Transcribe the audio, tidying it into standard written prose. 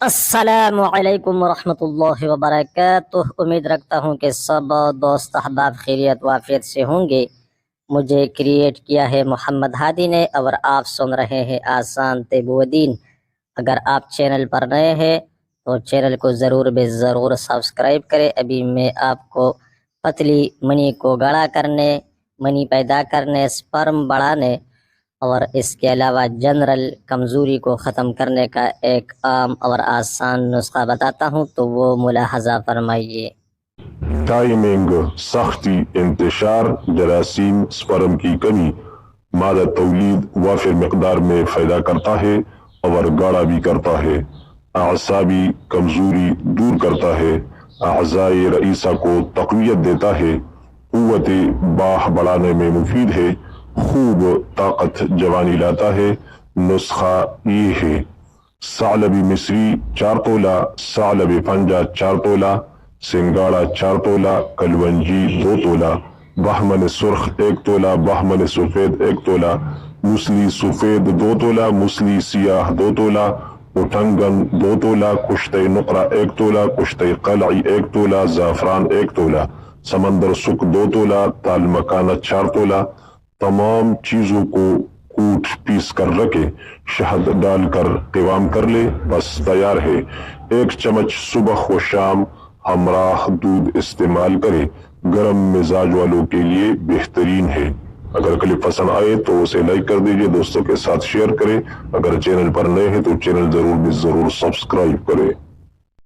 السلام علیکم ورحمۃ اللہ وبرکاتہ۔ امید رکھتا ہوں کہ سب دوست احباب خیریت وافیت سے ہوں گے۔ مجھے کریٹ کیا ہے محمد ہادی نے اور آپ سن رہے ہیں آسان طب و دین۔ اگر آپ چینل پر نئے ہیں تو چینل کو ضرور ضرور سبسکرائب کریں۔ ابھی میں آپ کو پتلی منی کو گاڑھا کرنے، منی پیدا کرنے، سپرم بڑھانے اور اس کے علاوہ جنرل کمزوری کو ختم کرنے کا ایک عام اور آسان نسخہ بتاتا ہوں، تو وہ ملاحظہ فرمائیے۔ ٹائمنگ، سختی، انتشار، جراثیم، سپرم کی کمی، مادہ تولید وافر مقدار میں پیدا کرتا ہے اور گاڑھا بھی کرتا ہے، اعصابی کمزوری دور کرتا ہے، اعضائے رئیسہ کو تقویت دیتا ہے، قوت باہ بڑھانے میں مفید ہے، خوب طاقت جوانی لاتا ہے۔ نسخہ یہ ہے: ثعلب مصری 4 تولہ، ثعلب پنجہ 4 تولہ، سنگاڑا 4 تولہ، کلونجی 2 تولہ، بہمن سرخ 1 تولہ، بہمن سفید 1 تولہ، مسلی سفید 2 تولہ، مسلی سیاہ 2 تولہ، اٹھنگن 2 تولہ، کشتہ نقرہ 1 تولہ، کشتہ قلعی 1 تولہ، زعفران 1 تولہ، سمندر سک 2 تولہ، تال مکانہ 4 تولہ۔ تمام چیزوں کو کوٹ پیس کر رکھے، شہد ڈال کر قوام کر لے، بس تیار ہے۔ 1 چمچ صبح و شام ہمراہ دودھ استعمال کرے، گرم مزاج والوں کے لیے بہترین ہے۔ اگر کلپ پسند آئے تو اسے لائک کر دیجئے، دوستوں کے ساتھ شیئر کریں۔ اگر چینل پر نئے ہیں تو چینل ضرور سبسکرائب کریں۔